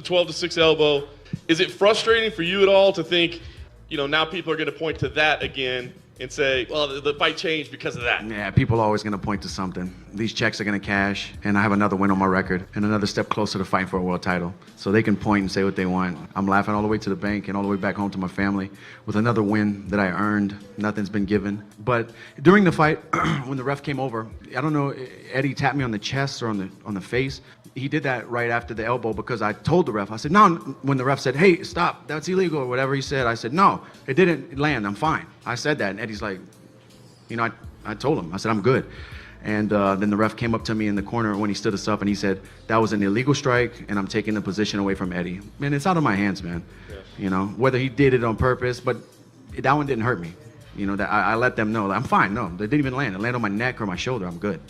12-6 elbow. Is it frustrating for you at all to think, now people are going to point to that again and say, well, the fight changed because of that? Yeah, people are always going to point to something. These checks are going to cash, and I have another win on my record and another step closer to fighting for a world title. So they can point and say what they want. I'm laughing all the way to the bank and all the way back home to my family with another win that I earned. Nothing's been given. But during the fight, when the ref came over, I don't know, Eddie tapped me on the chest or on the face. He did that right after the elbow because I told the ref, I said, no, when the ref said, hey, stop, that's illegal or whatever he said, I said, no, it didn't land, I'm fine. I said that, and Eddie's like, I told him, I said, I'm good. And then the ref came up to me in the corner when he stood us up and he said, that was an illegal strike and I'm taking the position away from Eddie. Man, it's out of my hands, man. Yeah. Whether he did it on purpose, but that one didn't hurt me. That I let them know, I'm fine, no, they didn't even land. It landed on my neck or my shoulder, I'm good.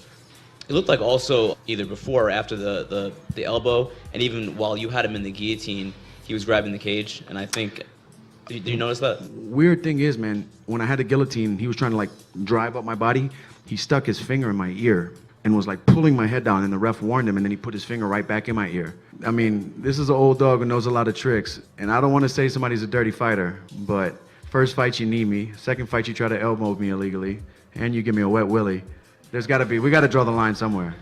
It looked like also either before or after the elbow, and even while you had him in the guillotine, he was grabbing the cage, and I think, did you notice that? Weird thing is, man, when I had the guillotine, he was trying to drive up my body. He stuck his finger in my ear and was pulling my head down, and the ref warned him, and then he put his finger right back in my ear. I mean, this is an old dog who knows a lot of tricks, and I don't want to say somebody's a dirty fighter, but first fight you knee me, second fight you try to elbow me illegally, and you give me a wet willy. We got to draw the line somewhere.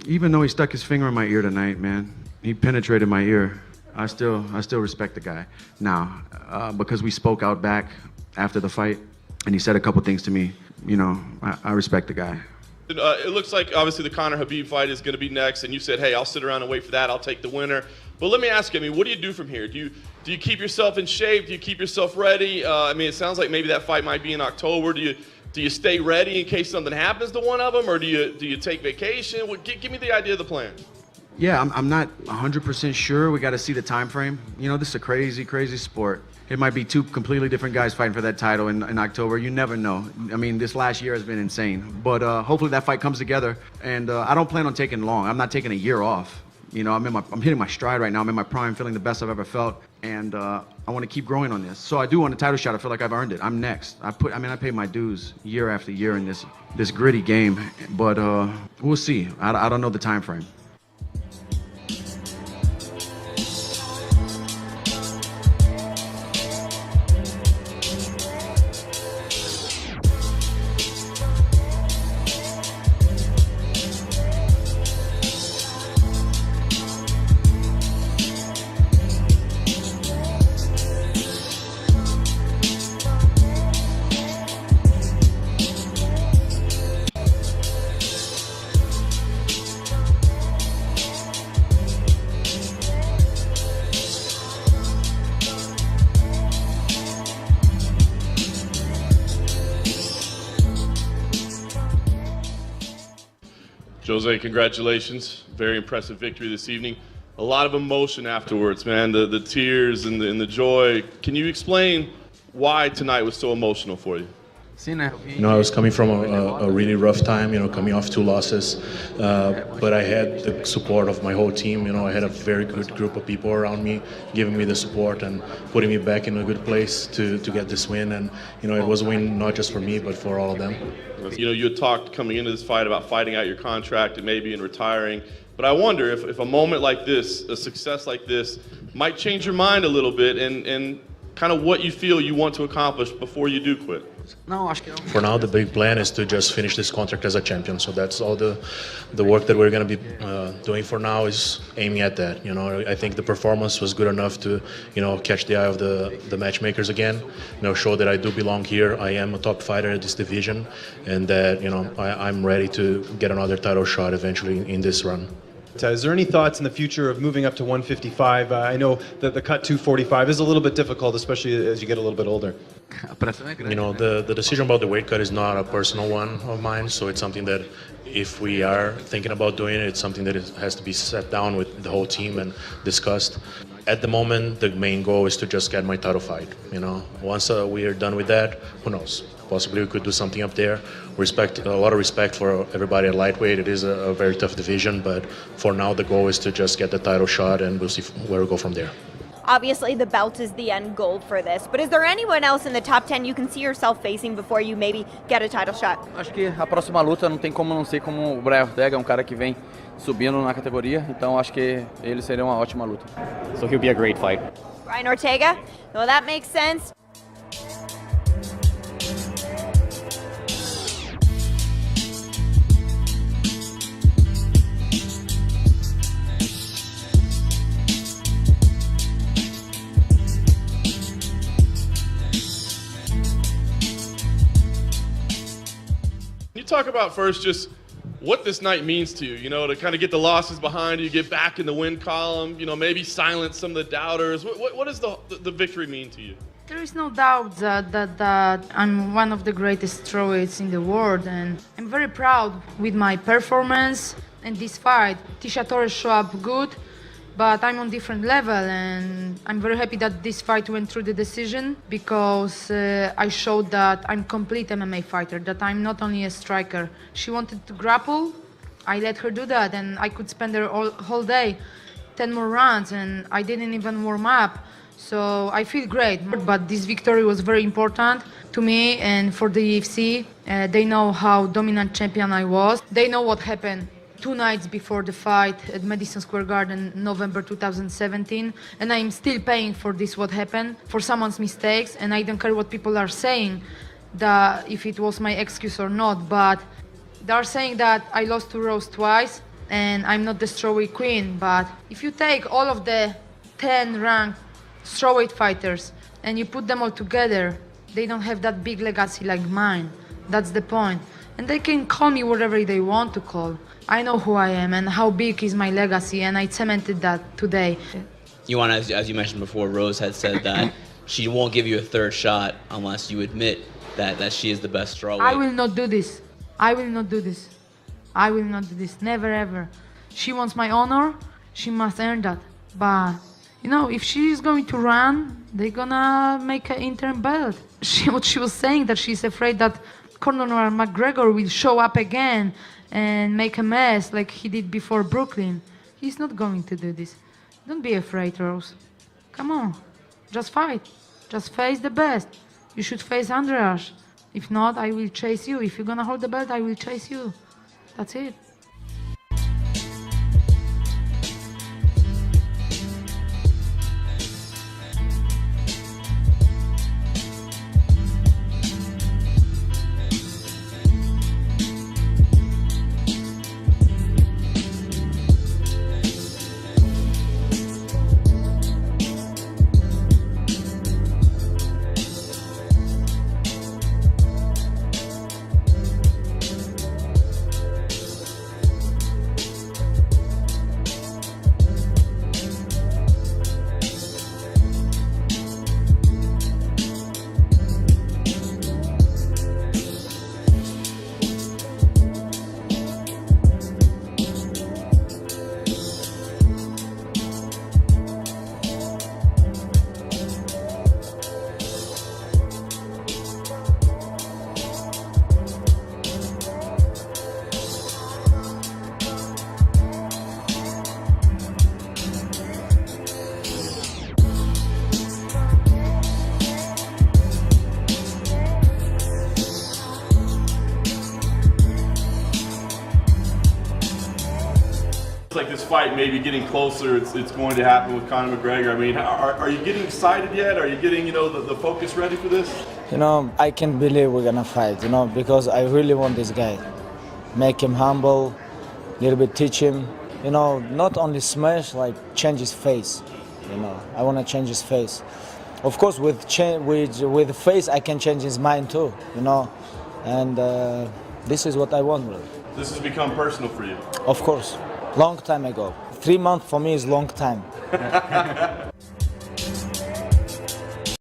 Even though he stuck his finger in my ear tonight, man, he penetrated my ear. I still respect the guy now because we spoke out back after the fight, and he said a couple things to me. I respect the guy. It looks like obviously the Conor Khabib fight is going to be next, and you said, hey, I'll sit around and wait for that. I'll take the winner. But let me ask you, what do you do from here? Do you keep yourself in shape? Do you keep yourself ready? It sounds like maybe that fight might be in October. Do you stay ready in case something happens to one of them, or do you take vacation? Give me the idea of the plan. Yeah, I'm not 100% sure. We got to see the time frame. This is a crazy, crazy sport. It might be two completely different guys fighting for that title in October. You never know. This last year has been insane. But hopefully that fight comes together. And I don't plan on taking long. I'm not taking a year off. I'm hitting my stride right now. I'm in my prime, feeling the best I've ever felt. And I want to keep growing on this. So I do want a title shot. I feel like I've earned it. I'm next. I paid my dues year after year in this gritty game. But we'll see. I don't know the time frame. Jose, congratulations. Very impressive victory this evening. A lot of emotion afterwards, man. The tears and the joy. Can you explain why tonight was so emotional for you? I was coming from a really rough time, coming off 2 losses, but I had the support of my whole team. I had a very good group of people around me, giving me the support and putting me back in a good place to get this win. And, it was a win not just for me, but for all of them. You had talked coming into this fight about fighting out your contract and maybe in retiring. But I wonder if a moment like this, a success like this, might change your mind a little bit and kind of what you feel you want to accomplish before you do quit. For now, the big plan is to just finish this contract as a champion. So that's all the work that we're going to be doing for now is aiming at that. I think the performance was good enough to, catch the eye of the matchmakers again. Show that I do belong here. I am a top fighter in this division, and that I'm ready to get another title shot eventually in this run. Is there any thoughts in the future of moving up to 155? I know that the cut 245 is a little bit difficult, especially as you get a little bit older. The decision about the weight cut is not a personal one of mine, so it's something that if we are thinking about doing it, it's something that has to be sat down with the whole team and discussed. At the moment, the main goal is to just get my title fight. Once we are done with that, who knows? Possibly we could do something up there. A lot of respect for everybody at lightweight. It is a very tough division, but for now the goal is to just get the title shot, and we'll see where we go from there. Obviously, the belt is the end goal for this, but is there anyone else in the top 10 you can see yourself facing before you maybe get a title shot? Acho que a próxima luta não tem como não ser como o Brian Ortega, é um cara que vem subindo na categoria, então acho que ele seria uma ótima luta. So he'll be a great fight. Brian Ortega? Well, that makes sense. Can you talk about first just what this night means to you, to kind of get the losses behind you, get back in the win column, maybe silence some of the doubters. What does the victory mean to you? There is no doubt that I'm one of the greatest strawweights in the world, and I'm very proud with my performance and this fight. Tisha Torres showed up good, but I'm on different level, and I'm very happy that this fight went through the decision because I showed that I'm complete MMA fighter, that I'm not only a striker. She wanted to grapple, I let her do that, and I could spend the whole day, 10 more rounds, and I didn't even warm up. So I feel great, but this victory was very important to me and for the UFC. They know how dominant champion I was. They know what happened 2 nights before the fight at Madison Square Garden, November 2017, and I'm still paying for this what happened, for someone's mistakes, and I don't care what people are saying, that if it was my excuse or not, but they are saying that I lost to Rose twice, and I'm not the strawweight queen, but if you take all of the 10 ranked strawweight fighters and you put them all together, they don't have that big legacy like mine. That's the point. And they can call me whatever they want to call. I know who I am and how big is my legacy, and I cemented that today. Joanna, as you mentioned before, Rose had said that she won't give you a third shot unless you admit that she is the best strawweight. I will not do this. I will not do this. I will not do this. Never ever. She wants my honor. She must earn that. But if she is going to run, they're gonna make an interim belt. What she was saying, that she's afraid that Conor McGregor will show up again and make a mess like he did before Brooklyn. He's not going to do this. Don't be afraid, Rose. Come on, just fight. Just face the best. You should face Andreas. If not, I will chase you. If you're gonna hold the belt, I will chase you. That's it. Like this fight maybe getting closer, it's going to happen with Conor McGregor. I mean, are you getting excited yet? Are you getting, the focus ready for this? I can't believe we're gonna fight, because I really want this guy. Make him humble, a little bit teach him, not only smash, like change his face, I want to change his face. Of course, with the face, I can change his mind too, and this is what I want, really. This has become personal for you. Of course. Long time ago. 3 months for me is long time.